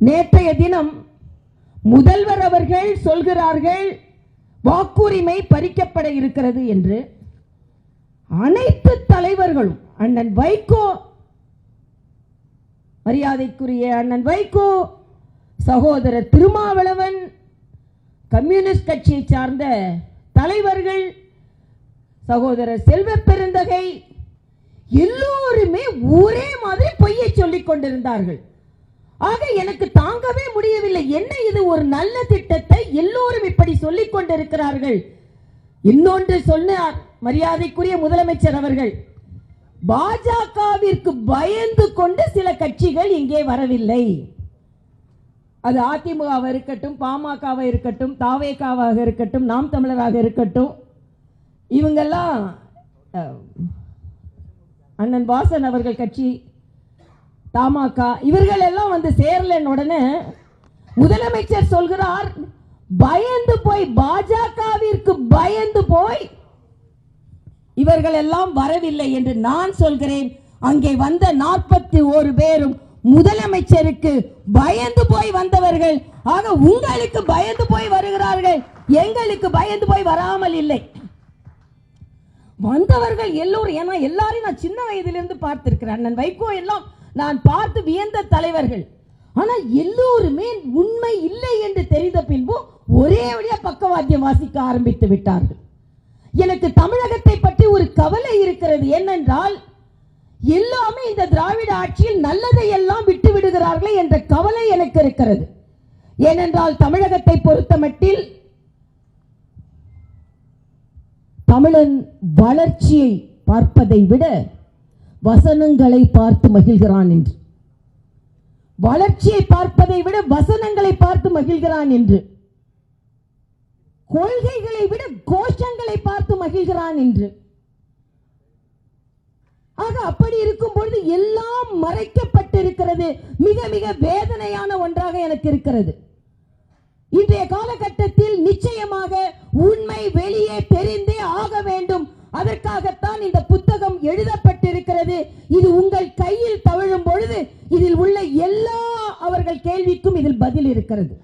நேற்றைய தினம் முதல்வர் அவர்கள் சொல்கிறார்கள் வாக்குரிமை பறிக்கப்பட இருக்கிறது என்று. அனைத்து தலைவர்களும், அண்ணன் வைகோ, மரியாதைக்குரிய அண்ணன் வைகோ, சகோதரர் திருமாவளவன், கம்யூனிஸ்ட் கட்சியை சார்ந்த தலைவர்கள், சகோதரர் செல்வ பெருந்தகை, எல்லோருமே ஒரே மாதிரி பொய்யை சொல்லிக் கொண்டிருந்தார்கள். ஆக எனக்கு தாங்கவே முடியவில்லை. என்ன இது, ஒரு நல்ல திட்டத்தை எல்லோரும் இப்படி சொல்லிக் கொண்டிருக்கிறார்கள். இன்னொன்று சொன்னார் மரியாதைக்குரிய முதலமைச்சர் அவர்கள், பாஜகவிற்கு பயந்து கொண்டு சில கட்சிகள் இங்கே வரவில்லை. அது அதிமுகவாக இருக்கட்டும், பாமகவாக இருக்கட்டும், தாவேகாவாக இருக்கட்டும், நாம் தமிழராக இருக்கட்டும், இவங்கெல்லாம் அண்ணன் வாசன் அவர்கள் கட்சி, தமாக, இவர்கள் எல்லாம் வந்து சேரலன் உடனே முதலமைச்சர் சொல்கிறார், பயந்து போய், பாஜகவிற்கு பயந்து போய் இவர்கள் எல்லாம் வரவில்லை என்று நான் சொல்கிறேன். அங்கே வந்த 41 பேரும் முதலமைச்சருக்கு பயந்து போய் வந்தவர்கள். ஆக உங்களுக்கு பயந்து போய் வருகிறார்கள், எங்களுக்கு பயந்து போய் வராமல் இல்லை. வந்தவர்கள் எல்லோரும், ஏன்னா எல்லாரையும் நான் சின்ன வயதிலிருந்து பார்த்திருக்கிறேன். அண்ணன் வைகோ எல்லாம் நான் பார்த்து வியந்த தலைவர்கள். ஆனால் எல்லோருமே உண்மை இல்லை என்று தெரிந்த பின்பு ஒரே வழியா பக்கவாத்தியம் வாசிக்க ஆரம்பித்து விட்டார்கள். எனக்கு தமிழகத்தை பற்றி ஒரு கவலை இருக்கிறது. என்னென்றால் எல்லாமே இந்த திராவிட ஆட்சியில் நல்லதை எல்லாம் விட்டு விடுகிறார்களே என்ற கவலை எனக்கு இருக்கிறது. ஏனென்றால் தமிழகத்தை பொறுத்தமட்டில் தமிழன் வளர்ச்சியை பார்ப்பதை விட வசனங்களை பார்த்து மகிழ்கிறான் என்று, வளர்ச்சியை பார்ப்பதை விட வசனங்களை பார்த்து மகிழ்கிறான் என்று, கொள்கைகளை விட கோஷங்களை பார்த்து மகிழ்கிறான் என்று. ஆக அப்படி இருக்கும் பொழுது எல்லாம் மறைக்கப்பட்டிருக்கிறது. மிக மிக வேதனையான ஒன்றாக எனக்கு இருக்கிறது. இன்றைய காலகட்டத்தில் நிச்சயமாக உண்மை வெளியே தெரிந்தே ஆக வேண்டும். அதற்காகத்தான் இந்த புத்தகம் எழுதப்பட்டிருக்கிறது. இது உங்கள் கையில் தவழும் பொழுது இதில் உள்ள எல்லா அவர்கள் கேள்விக்கும் இதில் பதில் இருக்கிறது.